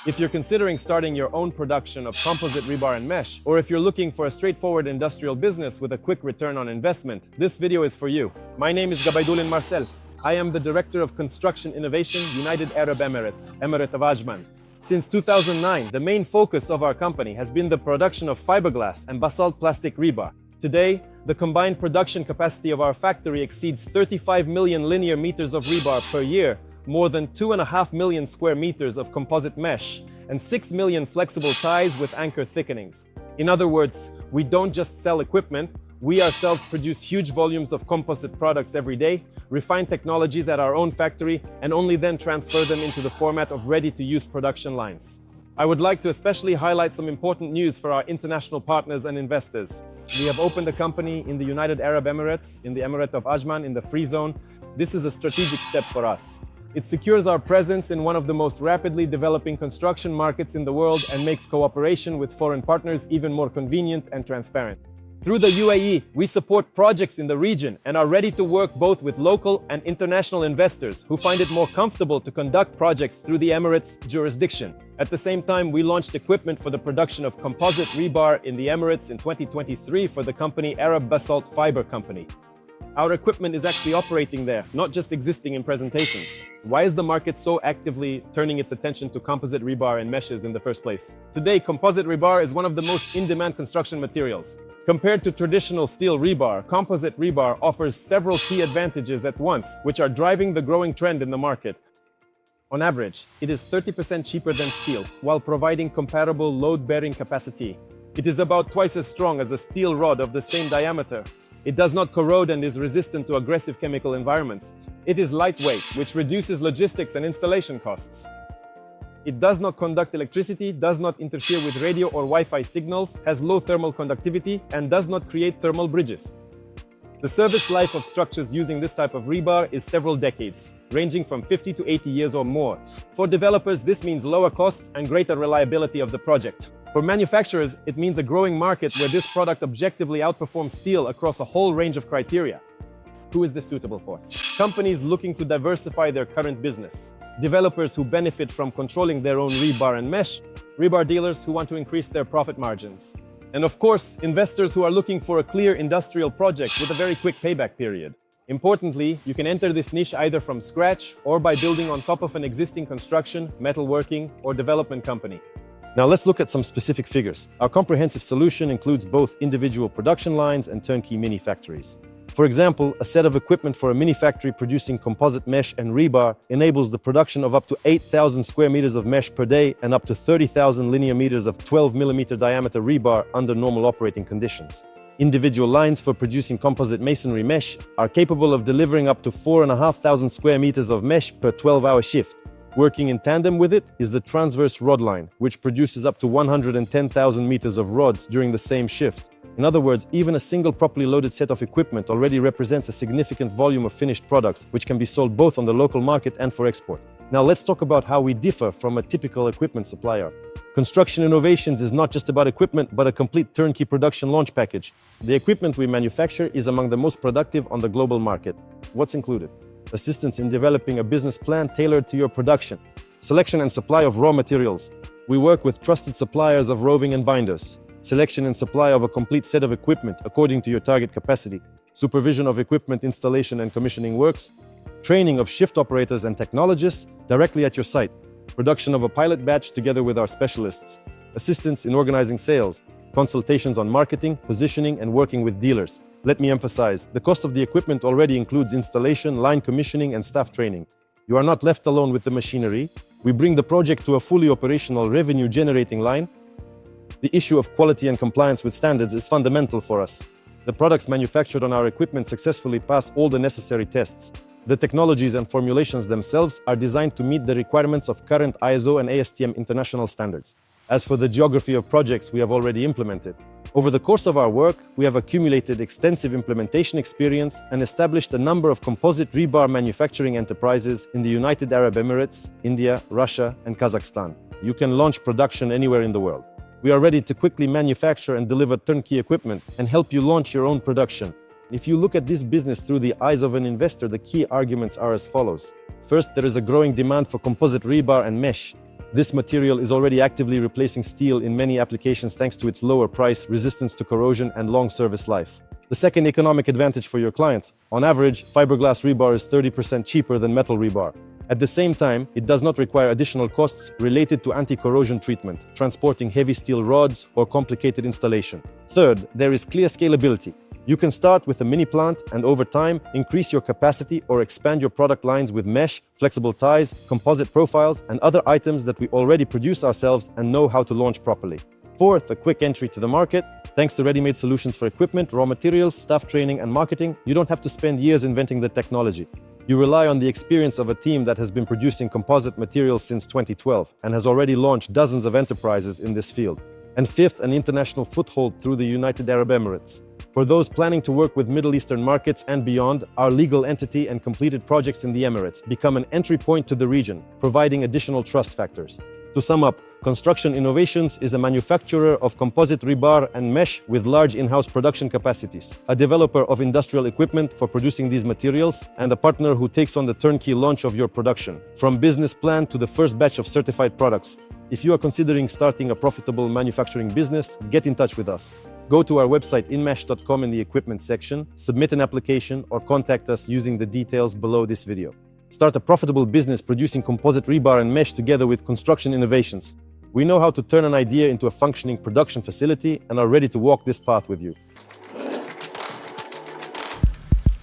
If you're considering starting your own production of composite rebar and mesh, or if you're looking for a straightforward industrial business with a quick return on investment, this video is for you. My name is Gabaydulin Marcel. I am the Director of Construction Innovation, United Arab Emirates, Emirate of Ajman. Since 2009, the main focus of our company has been the production of fiberglass and basalt plastic rebar. Today, the combined production capacity of our factory exceeds 35 million linear meters of rebar per year, more than 2.5 million square meters of composite mesh, and 6 million flexible ties with anchor thickenings. In other words, we don't just sell equipment, we ourselves produce huge volumes of composite products every day, refine technologies at our own factory, and only then transfer them into the format of ready-to-use production lines. I would like to especially highlight some important news for our international partners and investors. We have opened a company in the United Arab Emirates, in the Emirate of Ajman, in the Free Zone. This is a strategic step for us. It secures our presence in one of the most rapidly developing construction markets in the world and makes cooperation with foreign partners even more convenient and transparent. Through the UAE, we support projects in the region and are ready to work both with local and international investors who find it more comfortable to conduct projects through the Emirates' jurisdiction. At the same time, we launched equipment for the production of composite rebar in the Emirates in 2023 for the company Arab Basalt Fiber Company. Our equipment is actually operating there, not just existing in presentations. Why is the market so actively turning its attention to composite rebar and meshes in the first place? Today, composite rebar is one of the most in-demand construction materials. Compared to traditional steel rebar, composite rebar offers several key advantages at once, which are driving the growing trend in the market. On average, it is 30% cheaper than steel, while providing comparable load-bearing capacity. It is about twice as strong as a steel rod of the same diameter. It does not corrode and is resistant to aggressive chemical environments. It is lightweight, which reduces logistics and installation costs. It does not conduct electricity, does not interfere with radio or Wi-Fi signals, has low thermal conductivity, and does not create thermal bridges. The service life of structures using this type of rebar is several decades, ranging from 50 to 80 years or more. For developers, this means lower costs and greater reliability of the project. For manufacturers, it means a growing market where this product objectively outperforms steel across a whole range of criteria. Who is this suitable for? Companies looking to diversify their current business, developers who benefit from controlling their own rebar and mesh, rebar dealers who want to increase their profit margins, and of course, investors who are looking for a clear industrial project with a very quick payback period. Importantly, you can enter this niche either from scratch or by building on top of an existing construction, metalworking, or development company. Now let's look at some specific figures. Our comprehensive solution includes both individual production lines and turnkey mini factories. For example, a set of equipment for a mini factory producing composite mesh and rebar enables the production of up to 8,000 square meters of mesh per day and up to 30,000 linear meters of 12mm diameter rebar under normal operating conditions. Individual lines for producing composite masonry mesh are capable of delivering up to 4,500 square meters of mesh per 12-hour shift. Working in tandem with it is the transverse rod line, which produces up to 110,000 meters of rods during the same shift. In other words, even a single properly loaded set of equipment already represents a significant volume of finished products, which can be sold both on the local market and for export. Now let's talk about how we differ from a typical equipment supplier. Construction Innovations is not just about equipment, but a complete turnkey production launch package. The equipment we manufacture is among the most productive on the global market. What's included? Assistance in developing a business plan tailored to your production. Selection and supply of raw materials. We work with trusted suppliers of roving and binders. Selection and supply of a complete set of equipment according to your target capacity. Supervision of equipment installation and commissioning works. Training of shift operators and technologists directly at your site. Production of a pilot batch together with our specialists. Assistance in organizing sales. Consultations on marketing, positioning, and working with dealers. Let me emphasize, the cost of the equipment already includes installation, line commissioning, and staff training. You are not left alone with the machinery. We bring the project to a fully operational revenue-generating line. The issue of quality and compliance with standards is fundamental for us. The products manufactured on our equipment successfully pass all the necessary tests. The technologies and formulations themselves are designed to meet the requirements of current ISO and ASTM international standards. As for the geography of projects we have already implemented, over the course of our work, we have accumulated extensive implementation experience and established a number of composite rebar manufacturing enterprises in the United Arab Emirates, India, Russia, and Kazakhstan. You can launch production anywhere in the world. We are ready to quickly manufacture and deliver turnkey equipment and help you launch your own production. If you look at this business through the eyes of an investor, the key arguments are as follows. First, there is a growing demand for composite rebar and mesh. This material is already actively replacing steel in many applications thanks to its lower price, resistance to corrosion, and long service life. The second economic advantage for your clients: on average, fiberglass rebar is 30% cheaper than metal rebar. At the same time, it does not require additional costs related to anti-corrosion treatment, transporting heavy steel rods, or complicated installation. Third, there is clear scalability. You can start with a mini plant and over time increase your capacity or expand your product lines with mesh, flexible ties, composite profiles, and other items that we already produce ourselves and know how to launch properly. Fourth, a quick entry to the market. Thanks to ready-made solutions for equipment, raw materials, staff training, and marketing, you don't have to spend years inventing the technology. You rely on the experience of a team that has been producing composite materials since 2012 and has already launched dozens of enterprises in this field. And fifth, an international foothold through the United Arab Emirates. For those planning to work with Middle Eastern markets and beyond, our legal entity and completed projects in the Emirates become an entry point to the region, providing additional trust factors. To sum up, Construction Innovations is a manufacturer of composite rebar and mesh with large in-house production capacities, a developer of industrial equipment for producing these materials, and a partner who takes on the turnkey launch of your production, from business plan to the first batch of certified products. If you are considering starting a profitable manufacturing business, get in touch with us. Go to our website inmesh.com in the equipment section, submit an application, or contact us using the details below this video. Start a profitable business producing composite rebar and mesh together with Construction Innovations. We know how to turn an idea into a functioning production facility and are ready to walk this path with you.